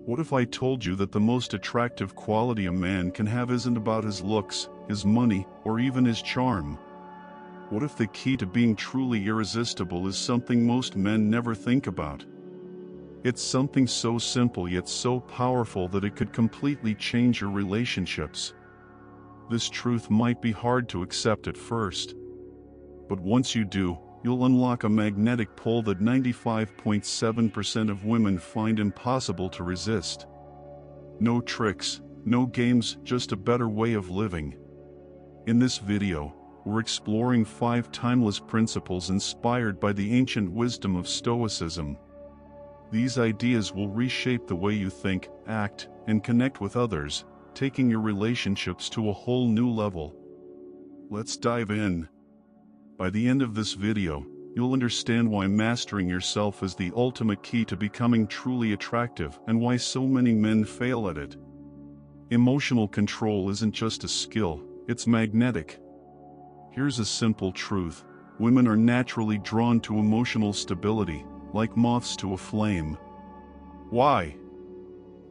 What if I told you that the most attractive quality a man can have isn't about his looks, his money, or even his charm? What if the key to being truly irresistible is something most men never think about? It's something so simple yet so powerful that it could completely change your relationships. This truth might be hard to accept at first, but once you do, you'll unlock a magnetic pull that 95.7% of women find impossible to resist. No tricks, no games, just a better way of living. In this video, we're exploring 5 timeless principles inspired by the ancient wisdom of Stoicism. These ideas will reshape the way you think, act, and connect with others, taking your relationships to a whole new level. Let's dive in. By the end of this video, you'll understand why mastering yourself is the ultimate key to becoming truly attractive and why so many men fail at it. Emotional control isn't just a skill, it's magnetic. Here's a simple truth: women are naturally drawn to emotional stability, like moths to a flame. Why?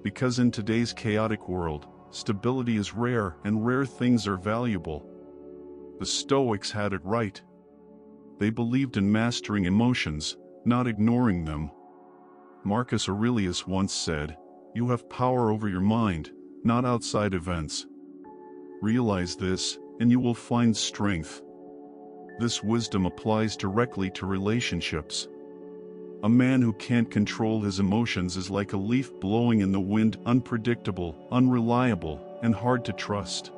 Because in today's chaotic world, stability is rare and rare things are valuable. The Stoics had it right. They believed in mastering emotions, not ignoring them. Marcus Aurelius once said, "You have power over your mind, not outside events." Realize this, and you will find strength. This wisdom applies directly to relationships. A man who can't control his emotions is like a leaf blowing in the wind, unpredictable, unreliable, and hard to trust.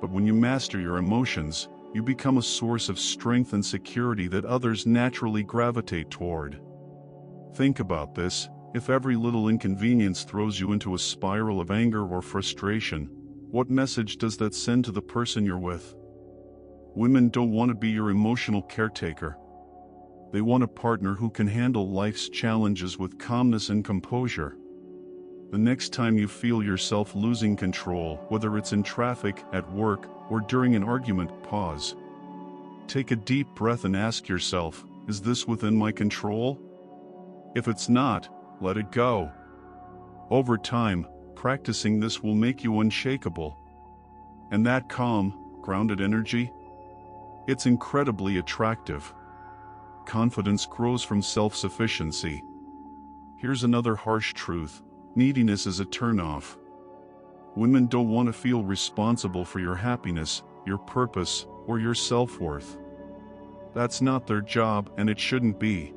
But when you master your emotions, you become a source of strength and security that others naturally gravitate toward. Think about this: if every little inconvenience throws you into a spiral of anger or frustration, what message does that send to the person you're with? Women don't want to be your emotional caretaker. They want a partner who can handle life's challenges with calmness and composure. The next time you feel yourself losing control, whether it's in traffic, at work, or during an argument, pause. Take a deep breath and ask yourself, is this within my control? If it's not, let it go. Over time, practicing this will make you unshakable. And that calm, grounded energy? It's incredibly attractive. Confidence grows from self-sufficiency. Here's another harsh truth: neediness is a turn-off. Women don't want to feel responsible for your happiness, your purpose, or your self-worth. That's not their job, and it shouldn't be.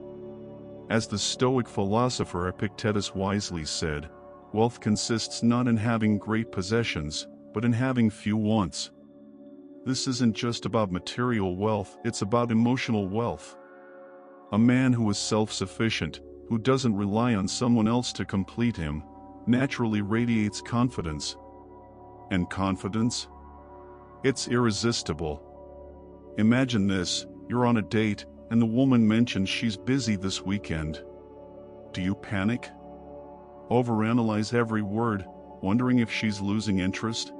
As the Stoic philosopher Epictetus wisely said, wealth consists not in having great possessions, but in having few wants. This isn't just about material wealth, it's about emotional wealth. A man who is self-sufficient, who doesn't rely on someone else to complete him, naturally radiates confidence. And confidence? It's irresistible. Imagine this: you're on a date, and the woman mentions she's busy this weekend. Do you panic? Overanalyze every word, wondering if she's losing interest?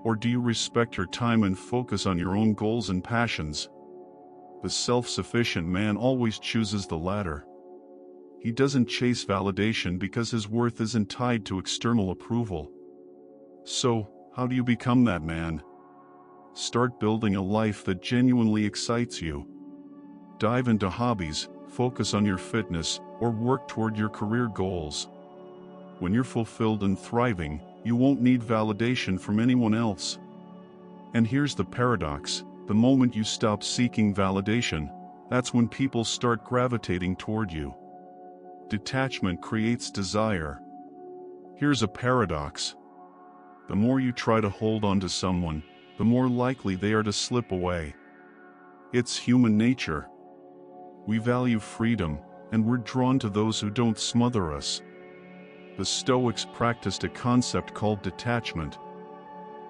Or do you respect her time and focus on your own goals and passions? The self-sufficient man always chooses the latter. He doesn't chase validation because his worth isn't tied to external approval. So, how do you become that man? Start building a life that genuinely excites you. Dive into hobbies, focus on your fitness, or work toward your career goals. When you're fulfilled and thriving, you won't need validation from anyone else. And here's the paradox: the moment you stop seeking validation, that's when people start gravitating toward you. Detachment creates desire. Here's a paradox: the more you try to hold on to someone, the more likely they are to slip away. It's human nature. We value freedom, and we're drawn to those who don't smother us. The Stoics practiced a concept called detachment.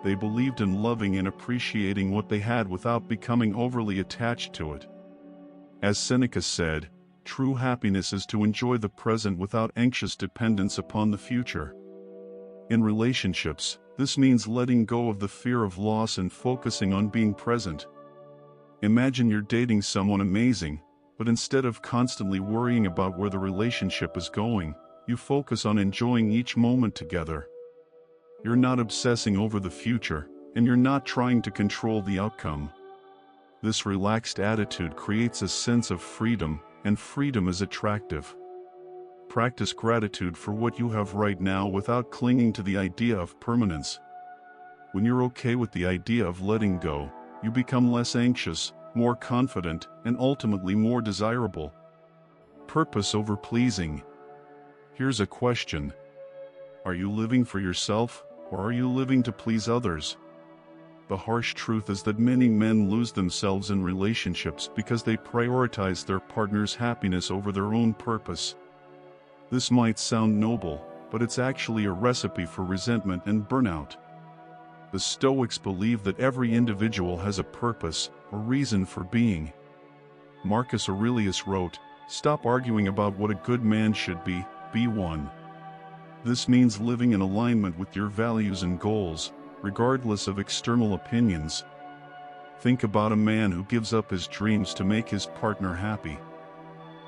They believed in loving and appreciating what they had without becoming overly attached to it. As Seneca said, true happiness is to enjoy the present without anxious dependence upon the future. In relationships, this means letting go of the fear of loss and focusing on being present. Imagine you're dating someone amazing, but instead of constantly worrying about where the relationship is going, You focus on enjoying each moment together. You're not obsessing over the future, and you're not trying to control the outcome. This relaxed attitude creates a sense of freedom, and freedom is attractive. Practice gratitude for what you have right now without clinging to the idea of permanence. When you're okay with the idea of letting go, you become less anxious, more confident, and ultimately more desirable. Purpose over pleasing. Here's a question. Are you living for yourself, or are you living to please others? The harsh truth is that many men lose themselves in relationships because they prioritize their partner's happiness over their own purpose. This might sound noble, but it's actually a recipe for resentment and burnout. The Stoics believe that every individual has a purpose, a reason for being. Marcus Aurelius wrote, "Stop arguing about what a good man should be one." This means living in alignment with your values and goals, regardless of external opinions. Think about a man who gives up his dreams to make his partner happy.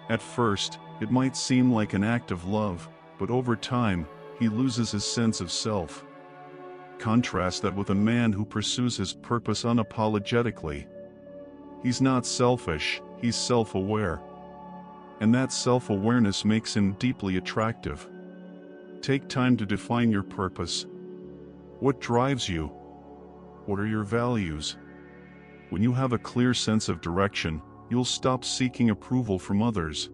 At first, it might seem like an act of love, but over time, he loses his sense of self. Contrast that with a man who pursues his purpose unapologetically. He's not selfish, he's self-aware. And that self-awareness makes him deeply attractive. Take time to define your purpose. What drives you? What are your values? When you have a clear sense of direction, you'll stop seeking approval from others.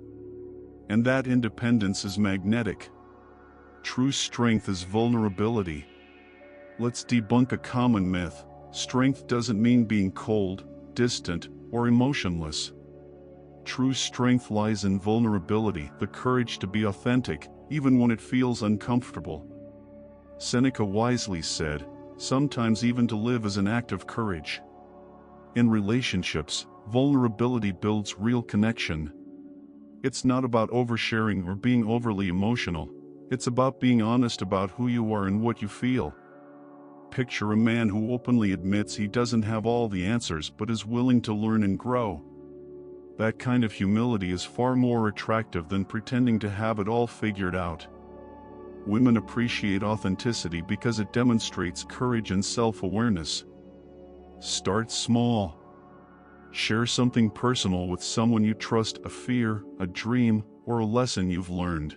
And that independence is magnetic. True strength is vulnerability. Let's debunk a common myth. Strength doesn't mean being cold, distant, or emotionless. True strength lies in vulnerability, the courage to be authentic, even when it feels uncomfortable. Seneca wisely said, "Sometimes even to live is an act of courage." In relationships, vulnerability builds real connection. It's not about oversharing or being overly emotional. It's about being honest about who you are and what you feel. Picture a man who openly admits he doesn't have all the answers but is willing to learn and grow. That kind of humility is far more attractive than pretending to have it all figured out. Women appreciate authenticity because it demonstrates courage and self-awareness. Start small. Share something personal with someone you trust, a fear, a dream, or a lesson you've learned.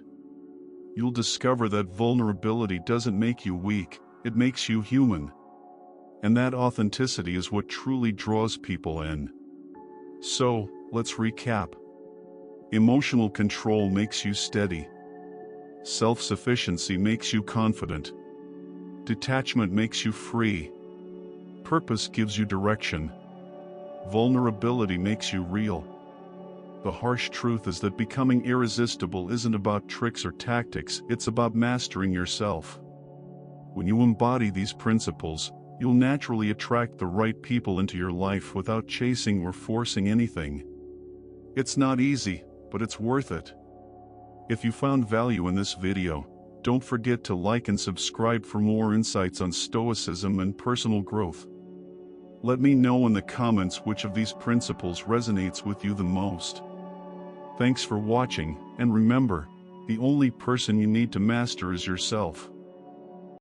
You'll discover that vulnerability doesn't make you weak, it makes you human. And that authenticity is what truly draws people in. So, let's recap. Emotional control makes you steady. Self-sufficiency makes you confident. Detachment makes you free. Purpose gives you direction. Vulnerability makes you real. The harsh truth is that becoming irresistible isn't about tricks or tactics, it's about mastering yourself. When you embody these principles, you'll naturally attract the right people into your life without chasing or forcing anything. It's not easy, but it's worth it. If you found value in this video, don't forget to like and subscribe for more insights on Stoicism and personal growth. Let me know in the comments which of these principles resonates with you the most. Thanks for watching, and remember, the only person you need to master is yourself.